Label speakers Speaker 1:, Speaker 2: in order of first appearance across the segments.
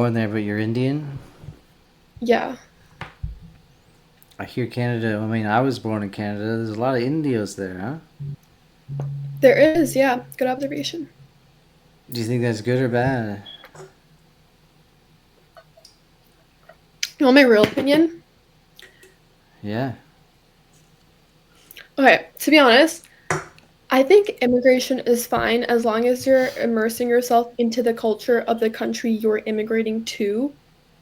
Speaker 1: born there, but you're Indian?
Speaker 2: Yeah.
Speaker 1: I hear Canada. I mean, I was born in Canada. There's a lot of Indios there, huh?
Speaker 2: There is, yeah. Good observation.
Speaker 1: Do you think that's good or bad?
Speaker 2: You want my real opinion?
Speaker 1: Yeah.
Speaker 2: Okay, to be honest, I think immigration is fine as long as you're immersing yourself into the culture of the country you're immigrating to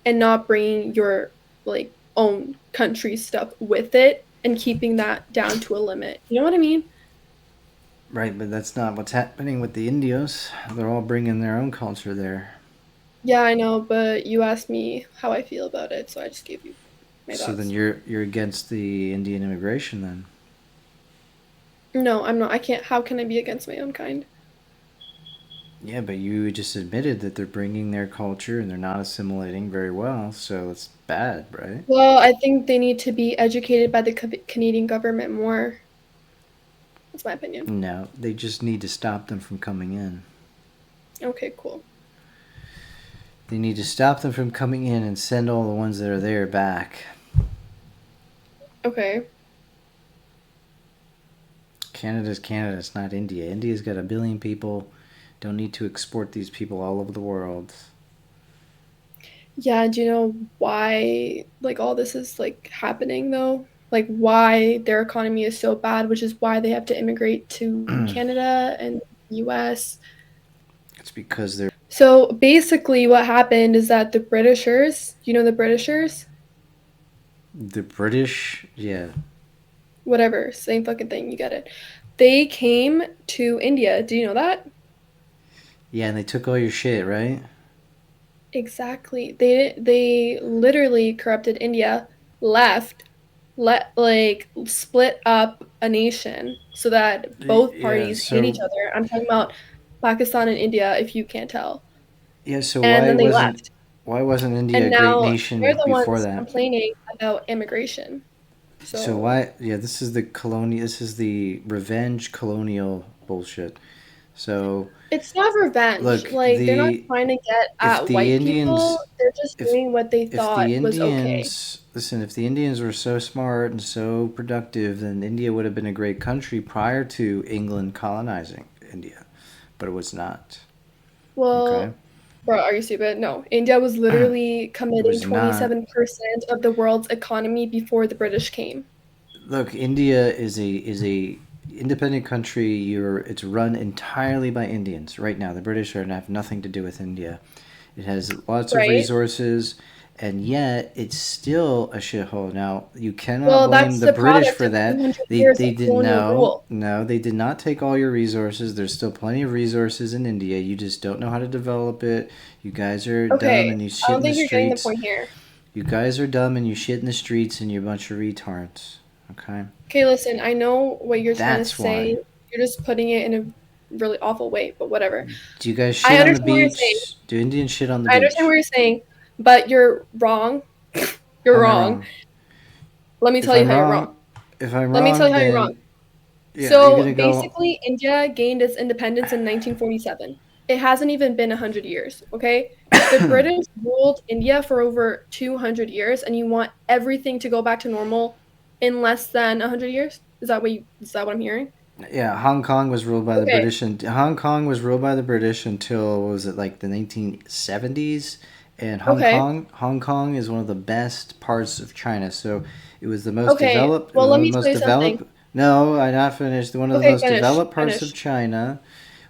Speaker 2: and not bringing your like own country stuff with it and keeping that down to a limit. You know what I mean?
Speaker 1: Right, but that's not what's happening with the Indios. They're all bringing their own culture there.
Speaker 2: Yeah, I know, but you asked me how I feel about it, so I just gave you my
Speaker 1: So then
Speaker 2: thoughts.
Speaker 1: you're against the Indian immigration then?
Speaker 2: No, I'm not. I can't. How can I be against my own kind?
Speaker 1: Yeah, but you just admitted that they're bringing their culture and they're not assimilating very well, so it's bad, right?
Speaker 2: Well, I think they need to be educated by the Canadian government more. That's my opinion.
Speaker 1: No, they just need to stop them from coming in.
Speaker 2: Okay, cool.
Speaker 1: They need to stop them from coming in and send all the ones that are there back.
Speaker 2: Okay.
Speaker 1: Canada's Canada, it's not India. India's got 1 billion people. Don't need to export these people all over the world.
Speaker 2: Yeah, do you know why like all this is like happening though? Like why their economy is so bad, which is why they have to immigrate to Canada and US.
Speaker 1: It's because they're
Speaker 2: So basically what happened is that the Britishers, you know the Britishers?
Speaker 1: the British. Yeah,
Speaker 2: Whatever, same fucking thing, you get it. They came to India. Do you know that?
Speaker 1: yeah, and they took all your shit, right?
Speaker 2: Exactly. They literally corrupted India, left, split up a nation so that both
Speaker 1: Yeah.
Speaker 2: parties hate each
Speaker 1: So
Speaker 2: other. I'm talking about Pakistan and India, if you can't tell.
Speaker 1: yeah. So
Speaker 2: And then they left.
Speaker 1: why wasn't India
Speaker 2: And
Speaker 1: a great
Speaker 2: now they're
Speaker 1: nation
Speaker 2: the
Speaker 1: before
Speaker 2: ones
Speaker 1: that?
Speaker 2: complaining about immigration.
Speaker 1: So
Speaker 2: So
Speaker 1: why? Yeah, this is the colonial. This is the revenge colonial bullshit. So
Speaker 2: it's not revenge.
Speaker 1: look,
Speaker 2: Like they're not
Speaker 1: the
Speaker 2: trying to get
Speaker 1: if
Speaker 2: at
Speaker 1: the
Speaker 2: white people.
Speaker 1: Indians,
Speaker 2: They're just
Speaker 1: if
Speaker 2: doing what they
Speaker 1: if the
Speaker 2: thought was okay.
Speaker 1: Indians listen, if the Indians were so smart and so productive, then India would have been a great country prior to England colonizing India, but it was not. Okay,
Speaker 2: Well, bro, are you stupid? No. India was literally
Speaker 1: it
Speaker 2: committing
Speaker 1: was not.
Speaker 2: 27% of the world's economy before the British came.
Speaker 1: Look, India is a independent country. It's run entirely by Indians right now. The British are have nothing to do with India. It has lots of
Speaker 2: Right?
Speaker 1: resources, and yet it's still a shithole. Now you cannot
Speaker 2: Well,
Speaker 1: blame
Speaker 2: that's
Speaker 1: the
Speaker 2: the
Speaker 1: British
Speaker 2: product
Speaker 1: for
Speaker 2: of
Speaker 1: that.
Speaker 2: 200
Speaker 1: They
Speaker 2: years
Speaker 1: they
Speaker 2: of
Speaker 1: did
Speaker 2: colonial
Speaker 1: no
Speaker 2: rule.
Speaker 1: no they did not take all your resources. There's still plenty of resources in India. You just don't know how to develop it. You guys are dumb
Speaker 2: Okay,
Speaker 1: and you
Speaker 2: I
Speaker 1: shit
Speaker 2: don't
Speaker 1: in the
Speaker 2: think you're getting the
Speaker 1: streets.
Speaker 2: point here.
Speaker 1: You guys are dumb and you shit in the streets and you're a bunch of retards. Okay.
Speaker 2: Okay, listen, I know what you're trying to
Speaker 1: That's
Speaker 2: say.
Speaker 1: why.
Speaker 2: You're just putting it in a really awful way, but whatever.
Speaker 1: Do you guys
Speaker 2: I
Speaker 1: shit on the
Speaker 2: understand what you're saying.
Speaker 1: beach? Do Indians shit on the
Speaker 2: I understand
Speaker 1: beach?
Speaker 2: what you're saying, but you're wrong.
Speaker 1: How
Speaker 2: You're
Speaker 1: am I
Speaker 2: wrong.
Speaker 1: wrong?
Speaker 2: Let me
Speaker 1: If
Speaker 2: tell you
Speaker 1: I'm
Speaker 2: how you're wrong.
Speaker 1: wrong, if I'm
Speaker 2: Let me tell
Speaker 1: wrong,
Speaker 2: you how you're wrong.
Speaker 1: then yeah, you're
Speaker 2: So
Speaker 1: gonna go.
Speaker 2: basically, India gained its independence in 1947. It hasn't even been 100 years, okay? The British ruled India for over 200 years, and you want everything to go back to normal in less than 100 years? Is that what I'm hearing?
Speaker 1: Yeah, Hong Kong was ruled by the
Speaker 2: Okay.
Speaker 1: British, and Hong Kong was ruled by the British until what was it like the 1970s? And
Speaker 2: Okay.
Speaker 1: Hong Kong is one of the best parts of China. So it was the most
Speaker 2: Okay.
Speaker 1: developed. It
Speaker 2: Well,
Speaker 1: was
Speaker 2: let
Speaker 1: one of
Speaker 2: me
Speaker 1: the
Speaker 2: tell
Speaker 1: most
Speaker 2: you something.
Speaker 1: developed. No, I not finished. One of the
Speaker 2: Okay,
Speaker 1: most
Speaker 2: finish.
Speaker 1: developed parts of
Speaker 2: Finish.
Speaker 1: China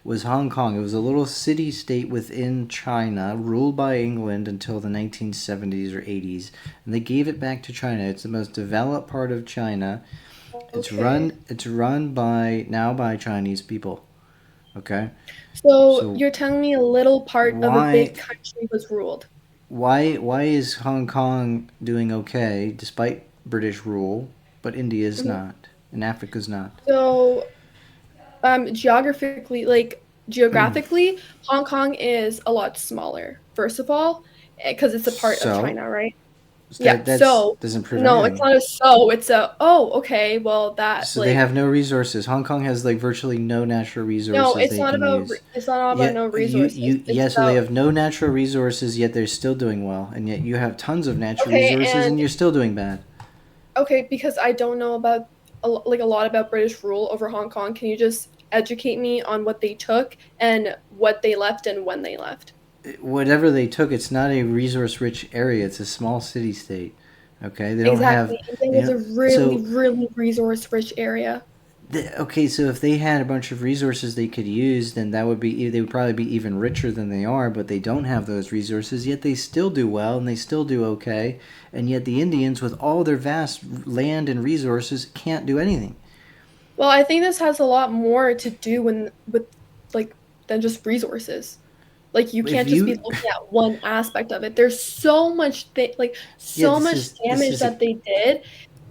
Speaker 1: was Hong Kong. It was a little city state within China, ruled by England until the 1970s or 80s, and they gave it back to China. It's the most developed part of China.
Speaker 2: Okay.
Speaker 1: It's run by now by Chinese people. Okay,
Speaker 2: So
Speaker 1: so
Speaker 2: you're telling me a little part of a
Speaker 1: why
Speaker 2: big country was ruled.
Speaker 1: why is Hong Kong doing okay despite British rule, but India's
Speaker 2: Mhm.
Speaker 1: not and Africa's not?
Speaker 2: So geographically, Hong Kong is a lot smaller, first of all, because it's a part of
Speaker 1: So
Speaker 2: China, right? Yeah,
Speaker 1: That's
Speaker 2: so
Speaker 1: doesn't prove
Speaker 2: no, it's
Speaker 1: anything.
Speaker 2: not a so, it's a, "Oh, okay, well, that,
Speaker 1: So they
Speaker 2: like."
Speaker 1: have no resources. Hong Kong has like virtually no natural
Speaker 2: No,
Speaker 1: resources they can use.
Speaker 2: it's not about
Speaker 1: Yet
Speaker 2: no resources, it's
Speaker 1: yeah, so they
Speaker 2: about
Speaker 1: have no natural resources yet they're still doing well, and yet you have tons of natural
Speaker 2: okay,
Speaker 1: resources
Speaker 2: and
Speaker 1: and you're still doing bad.
Speaker 2: okay, because I don't know about like a lot about British rule over Hong Kong, can you just educate me on what they took and what they left and when they left?
Speaker 1: Whatever they took, it's not a resource rich area. It's a small city state. Okay, they don't have,
Speaker 2: Exactly, India
Speaker 1: you
Speaker 2: was
Speaker 1: know.
Speaker 2: a really,
Speaker 1: So
Speaker 2: really resource-rich area.
Speaker 1: okay, so if they had a bunch of resources they could use, then that would be they would probably be even richer than they are. But they don't have those resources yet. They still do well and they still do okay. And yet the Indians, with all their vast land and resources, can't do anything.
Speaker 2: Well, I think this has a lot more to do with like than just resources. Like you
Speaker 1: If
Speaker 2: can't just be
Speaker 1: you,
Speaker 2: looking at one aspect of it. There's so much like
Speaker 1: yeah,
Speaker 2: so much
Speaker 1: this
Speaker 2: damage
Speaker 1: is a
Speaker 2: that they did.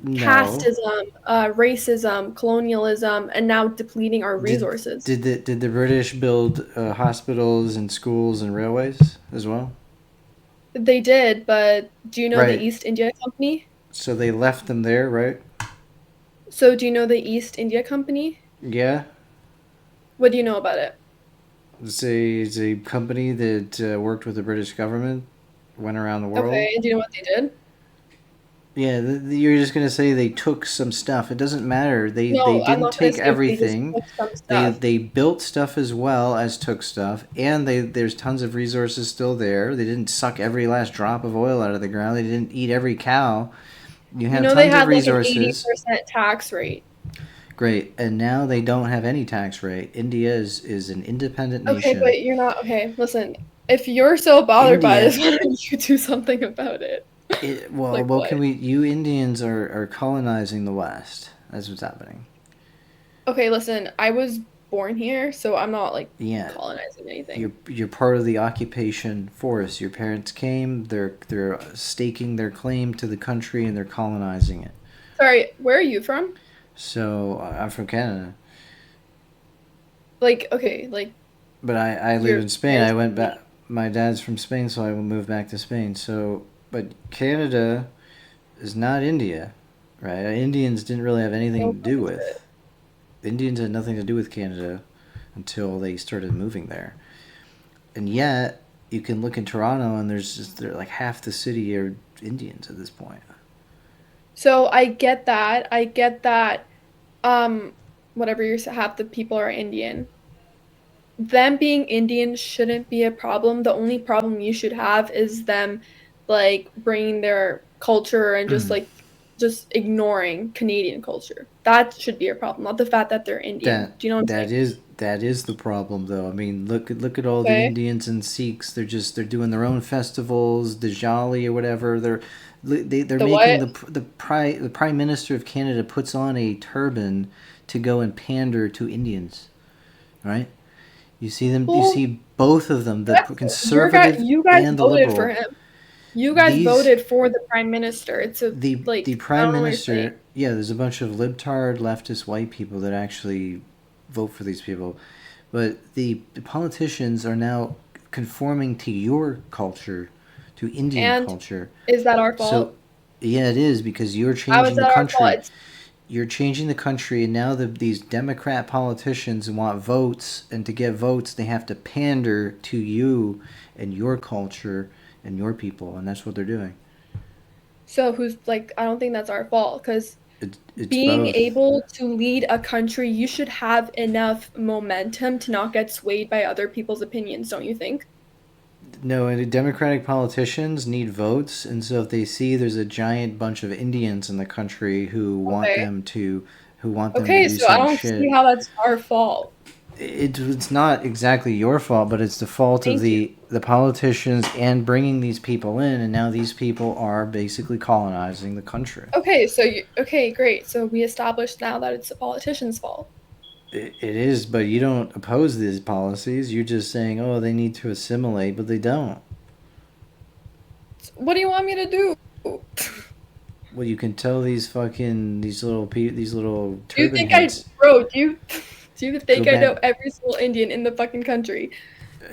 Speaker 1: no.
Speaker 2: Casteism, racism, colonialism, and now depleting our
Speaker 1: Did
Speaker 2: resources.
Speaker 1: did the British build hospitals and schools and railways as well?
Speaker 2: They did, but do you know the
Speaker 1: Right.
Speaker 2: East India Company?
Speaker 1: So they left them there, right?
Speaker 2: So do you know the East India Company?
Speaker 1: Yeah.
Speaker 2: What do you know about it?
Speaker 1: It's a company that worked with the British government, went around the world.
Speaker 2: Okay, and do you know what they did?
Speaker 1: Yeah, you're just gonna say they took some stuff. It doesn't matter. They
Speaker 2: No, I'm
Speaker 1: didn't
Speaker 2: not gonna
Speaker 1: take
Speaker 2: say they just
Speaker 1: everything.
Speaker 2: took some stuff.
Speaker 1: They built stuff as well as took stuff, and there's tons of resources still there. They didn't suck every last drop of oil out of the ground. They didn't eat every cow. You
Speaker 2: You
Speaker 1: have
Speaker 2: know they
Speaker 1: tons of
Speaker 2: had like an
Speaker 1: resources.
Speaker 2: 80% tax rate.
Speaker 1: Great, and now they don't have any tax rate. India is an independent
Speaker 2: Okay,
Speaker 1: nation.
Speaker 2: but you're not okay. Listen, if you're so bothered by this,
Speaker 1: India,
Speaker 2: why don't you do something about it?
Speaker 1: well,
Speaker 2: Like
Speaker 1: what
Speaker 2: what?
Speaker 1: can we? You Indians are colonizing the West. That's what's happening.
Speaker 2: Okay, listen, I was born here, so I'm not like
Speaker 1: Yeah,
Speaker 2: colonizing anything.
Speaker 1: you're part of the occupation force. Your parents came. They're staking their claim to the country and they're colonizing it.
Speaker 2: Sorry, where are you from?
Speaker 1: So I'm from Canada,
Speaker 2: Like, okay, like
Speaker 1: but I live
Speaker 2: your
Speaker 1: in Spain.
Speaker 2: parents
Speaker 1: I went
Speaker 2: from me?
Speaker 1: back. My dad's from Spain, so I moved back to Spain. So, but Canada is not India, right? Indians didn't really have anything
Speaker 2: No,
Speaker 1: to
Speaker 2: what
Speaker 1: do
Speaker 2: is it?
Speaker 1: with. The Indians had nothing to do with Canada until they started moving there. And yet, you can look in Toronto and there's just they're like half the city are Indians at this point.
Speaker 2: So I get that. I get that. Um, whatever you're half the people are Indian. Them being Indian shouldn't be a problem. The only problem you should have is them like bringing their culture and just ignoring Canadian culture. That should be a problem, not the fact that they're Indian. Do you know what I'm saying?
Speaker 1: That is the problem though. I mean, look at all the
Speaker 2: Okay.
Speaker 1: Indians and Sikhs. They're doing their own festivals, the Jolly or whatever. They're
Speaker 2: The
Speaker 1: making
Speaker 2: what?
Speaker 1: the prime minister of Canada puts on a turban to go and pander to Indians, right? You see them. You
Speaker 2: Well,
Speaker 1: see both of them, the
Speaker 2: that's your guy.
Speaker 1: conservative
Speaker 2: You guys
Speaker 1: and the
Speaker 2: voted for
Speaker 1: liberal.
Speaker 2: him. You guys
Speaker 1: These
Speaker 2: voted for the prime minister. It's a
Speaker 1: the
Speaker 2: like I
Speaker 1: prime
Speaker 2: don't know what you're saying.
Speaker 1: minister. Yeah, there's a bunch of libtard leftist white people that actually vote for these people, but the politicians are now conforming to your culture, to Indian
Speaker 2: And
Speaker 1: culture.
Speaker 2: is that our
Speaker 1: So
Speaker 2: fault?
Speaker 1: yeah, it is because you're
Speaker 2: How is
Speaker 1: changing the
Speaker 2: that our fault?
Speaker 1: country. You're changing the country, and now these Democrat politicians want votes, and to get votes, they have to pander to you and your culture and your people, and that's what they're doing.
Speaker 2: So who's like I don't think that's our fault because
Speaker 1: It's
Speaker 2: being
Speaker 1: both.
Speaker 2: able to lead a country, you should have enough momentum to not get swayed by other people's opinions, don't you think?
Speaker 1: No, and the Democratic politicians need votes, and so if they see there's a giant bunch of Indians in the country
Speaker 2: Okay.
Speaker 1: who want them to
Speaker 2: Okay,
Speaker 1: do
Speaker 2: so I
Speaker 1: some
Speaker 2: don't see
Speaker 1: shit,
Speaker 2: how that's our fault.
Speaker 1: it's not exactly your fault, but it's the fault of
Speaker 2: Thank you.
Speaker 1: the politicians and bringing these people in, and now these people are basically colonizing the country.
Speaker 2: Okay, so you okay, great. So we established now that it's the politician's fault.
Speaker 1: It is, but you don't oppose these policies. You're just saying, oh, they need to assimilate, but they don't.
Speaker 2: What do you want me to do?
Speaker 1: Well, you can tell these little
Speaker 2: Do you
Speaker 1: turban
Speaker 2: think I,
Speaker 1: heads
Speaker 2: bro, do you
Speaker 1: go
Speaker 2: think I know
Speaker 1: back.
Speaker 2: every single Indian in the fucking country?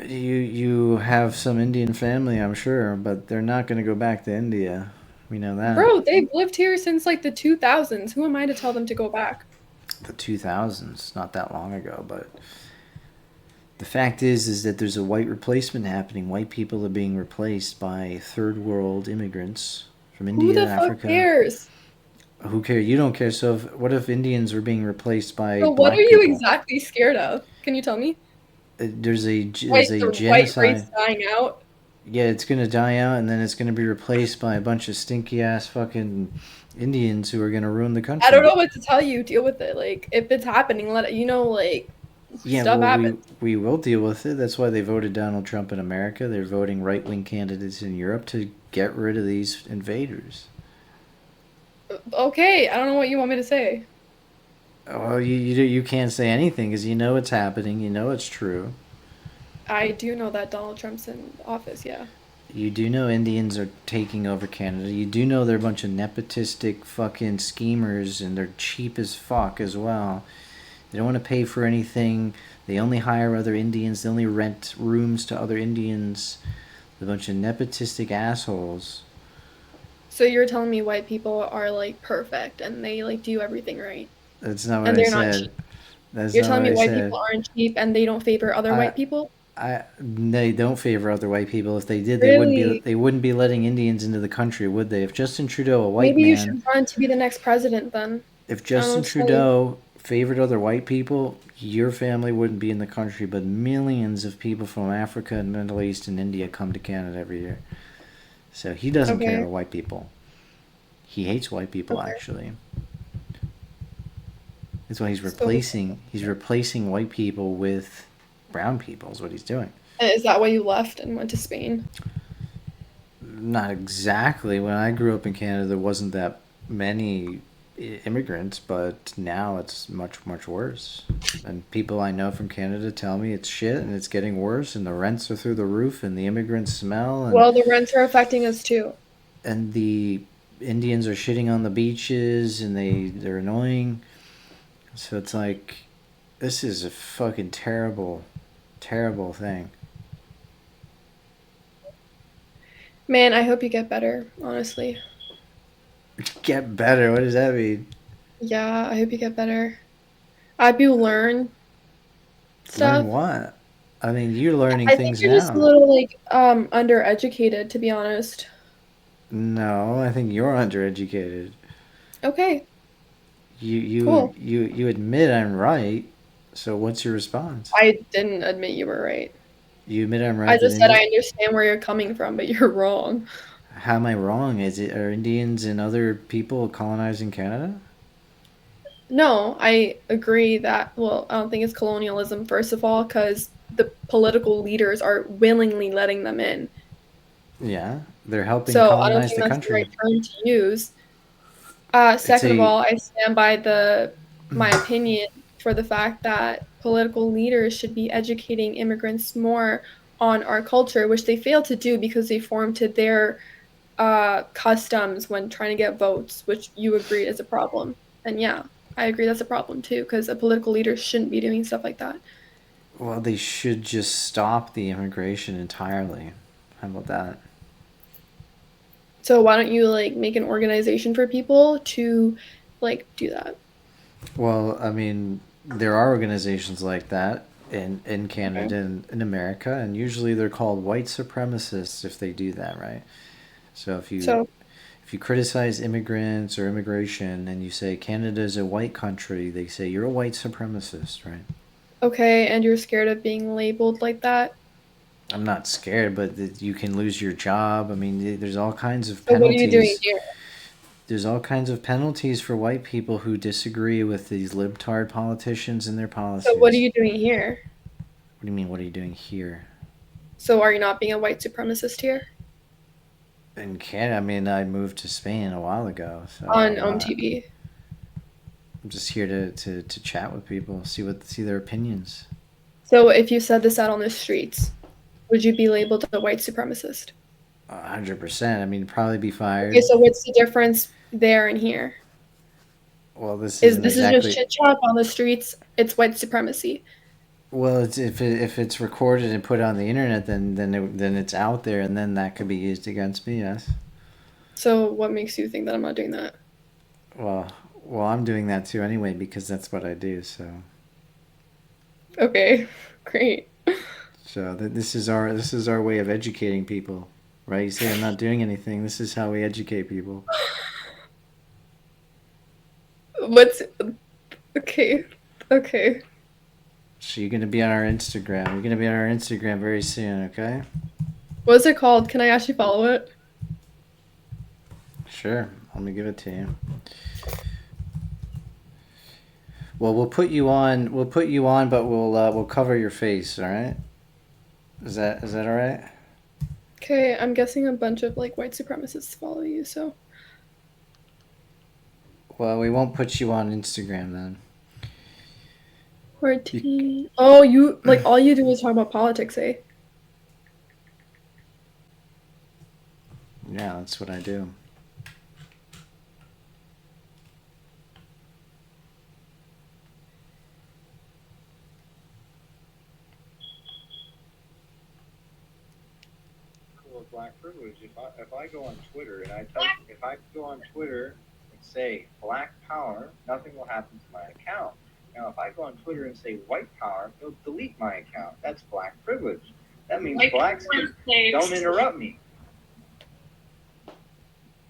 Speaker 1: You have some Indian family, I'm sure, but they're not going to go back to India. We know that.
Speaker 2: Bro, they've lived here since like the 2000s. Who am I to tell them to go back?
Speaker 1: The 2000s, not that long ago, but the fact is that there's a white replacement happening. White people are being replaced by third world immigrants from
Speaker 2: Who
Speaker 1: India,
Speaker 2: the fuck
Speaker 1: Africa.
Speaker 2: cares?
Speaker 1: Who cares? You don't care. So what if Indians were being replaced by
Speaker 2: So what are
Speaker 1: black
Speaker 2: you
Speaker 1: people?
Speaker 2: exactly scared of? Can you tell me?
Speaker 1: There's
Speaker 2: White
Speaker 1: a
Speaker 2: the white race
Speaker 1: genocide.
Speaker 2: dying out?
Speaker 1: Yeah, it's gonna die out, and then it's gonna be replaced by a bunch of stinky ass fucking Indians who are gonna ruin the
Speaker 2: I don't
Speaker 1: country.
Speaker 2: know what to tell you. Deal with it. Like if it's happening, let it, like
Speaker 1: Yeah,
Speaker 2: stuff
Speaker 1: well,
Speaker 2: happens.
Speaker 1: we will deal with it. That's why they voted Donald Trump in America. They're voting right wing candidates in Europe to get rid of these invaders.
Speaker 2: Okay, I don't know what you want me to say.
Speaker 1: Well, you can't say anything because you know it's happening. You know it's true.
Speaker 2: I do know that Donald Trump's in office, yeah.
Speaker 1: You do know Indians are taking over Canada. You do know they're a bunch of nepotistic fucking schemers and they're cheap as fuck as well. They don't want to pay for anything. They only hire other Indians. They only rent rooms to other Indians. They're a bunch of nepotistic assholes.
Speaker 2: So you're telling me white people are like perfect and they like do everything right
Speaker 1: That's not what
Speaker 2: and
Speaker 1: I
Speaker 2: they're not
Speaker 1: said.
Speaker 2: cheap.
Speaker 1: That's
Speaker 2: You're
Speaker 1: not
Speaker 2: telling
Speaker 1: what
Speaker 2: me
Speaker 1: I
Speaker 2: white people
Speaker 1: said.
Speaker 2: aren't cheap and they don't favor other
Speaker 1: I
Speaker 2: white people?
Speaker 1: they don't favor other white people. If they did,
Speaker 2: Really?
Speaker 1: they wouldn't be letting Indians into the country, would they? If Justin Trudeau, a white
Speaker 2: Maybe you
Speaker 1: man,
Speaker 2: should run to be the next president then.
Speaker 1: if
Speaker 2: I don't know
Speaker 1: Justin
Speaker 2: what to tell you.
Speaker 1: Trudeau favored other white people, your family wouldn't be in the country, but millions of people from Africa and Middle East and India come to Canada every year. So he doesn't care
Speaker 2: Okay.
Speaker 1: about white people. He hates white people
Speaker 2: Okay.
Speaker 1: actually. That's why
Speaker 2: So
Speaker 1: he's replacing white people with brown people is what he's doing.
Speaker 2: is that why you left and went to Spain?
Speaker 1: Not exactly. When I grew up in Canada, there wasn't that many immigrants, but now it's much, much worse. And people I know from Canada tell me it's shit and it's getting worse, and the rents are through the roof, and the immigrants smell,
Speaker 2: Well, the rents are affecting us too.
Speaker 1: and the Indians are shitting on the beaches, and they're annoying. So it's like, this is a fucking terrible, terrible thing.
Speaker 2: Man, I hope you get better, honestly.
Speaker 1: Get better. What does that mean?
Speaker 2: Yeah, I hope you get better. I hope you learn
Speaker 1: Learn
Speaker 2: stuff.
Speaker 1: what? I mean, you're learning
Speaker 2: I think
Speaker 1: things
Speaker 2: you're just a
Speaker 1: now.
Speaker 2: little like undereducated, to be honest.
Speaker 1: No, I think you're undereducated.
Speaker 2: Okay, cool.
Speaker 1: You admit I'm right. So what's your response?
Speaker 2: I didn't admit you were right.
Speaker 1: You admit I'm
Speaker 2: I
Speaker 1: right that
Speaker 2: just said I
Speaker 1: India.
Speaker 2: understand where you're coming from, but you're wrong.
Speaker 1: How am I wrong? Is it are Indians and other people colonizing Canada?
Speaker 2: No, I agree that, well, I don't think it's colonialism, first of all, because the political leaders are willingly letting them in.
Speaker 1: Yeah, they're helping
Speaker 2: So I don't
Speaker 1: colonize
Speaker 2: think
Speaker 1: the
Speaker 2: that's the right
Speaker 1: country.
Speaker 2: term to use.
Speaker 1: It's
Speaker 2: Second of
Speaker 1: a
Speaker 2: all, I stand by my opinion for the fact that political leaders should be educating immigrants more on our culture, which they fail to do because they form to their customs when trying to get votes, which you agreed is a problem. And yeah, I agree that's a problem too, because a political leader shouldn't be doing stuff like that.
Speaker 1: well, they should just stop the immigration entirely. How about that?
Speaker 2: So why don't you like make an organization for people to like do that?
Speaker 1: Well, I mean, there are organizations like that in
Speaker 2: Okay.
Speaker 1: Canada and in America, and usually they're called white supremacists if they do that, right? So
Speaker 2: So
Speaker 1: if you criticize immigrants or immigration and you say Canada is a white country, they say you're a white supremacist, right?
Speaker 2: okay, and you're scared of being labeled like that.
Speaker 1: I'm not scared, but you can lose your job. I mean, there's all kinds of
Speaker 2: So what are you doing
Speaker 1: penalties.
Speaker 2: here?
Speaker 1: There's all kinds of penalties for white people who disagree with these libtard politicians and their
Speaker 2: So what are
Speaker 1: policies.
Speaker 2: you doing here?
Speaker 1: What do you mean? What are you doing here?
Speaker 2: So are you not being a white supremacist here
Speaker 1: In Canada, I mean, I moved to Spain a while ago, so
Speaker 2: on
Speaker 1: I'm not.
Speaker 2: TV?
Speaker 1: I'm just here to chat with people, see their opinions.
Speaker 2: So if you said this out on the streets, would you be labeled a white supremacist?
Speaker 1: 100%. I mean, probably be
Speaker 2: Okay,
Speaker 1: fired.
Speaker 2: so what's the difference there and here?
Speaker 1: Well, this
Speaker 2: Is
Speaker 1: isn't
Speaker 2: this is just
Speaker 1: exactly.
Speaker 2: chit chat on the streets? It's white supremacy.
Speaker 1: Well, if it's recorded and put on the internet, then it's out there, and then that could be used against me. Yes.
Speaker 2: So what makes you think that I'm not doing that?
Speaker 1: Well, well, I'm doing that too anyway because that's what I do.
Speaker 2: Okay, great.
Speaker 1: This is our way of educating people, right? You say I'm not doing anything. This is how we educate people.
Speaker 2: What's okay? Okay.
Speaker 1: So you're gonna be on our Instagram. You're gonna be on our Instagram very soon, okay?
Speaker 2: What's it called? Can I actually follow it?
Speaker 1: Sure. Let me give it to you. Well, we'll put you on. We'll put you on, but we'll cover your face. All right? Is that all right?
Speaker 2: Okay, I'm guessing a bunch of like white supremacists follow you, so
Speaker 1: Well, we won't put you on Instagram then. Be-
Speaker 2: 14. Oh, you like all you do is talk about politics, eh?
Speaker 1: yeah, that's what I do.
Speaker 3: Of black privilege. If I go on Twitter and I type, if I go on Twitter and say black power, nothing will happen to my account. Now, if I go on Twitter and say white power, it'll delete my account. That's black privilege. That means
Speaker 4: Like,
Speaker 3: blacks don't interrupt me.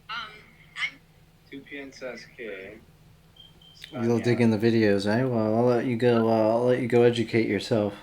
Speaker 4: I'm
Speaker 3: 2 PNSSK.
Speaker 1: You'll dig in the videos, eh? Well, I'll let you go. I'll let you go educate yourself.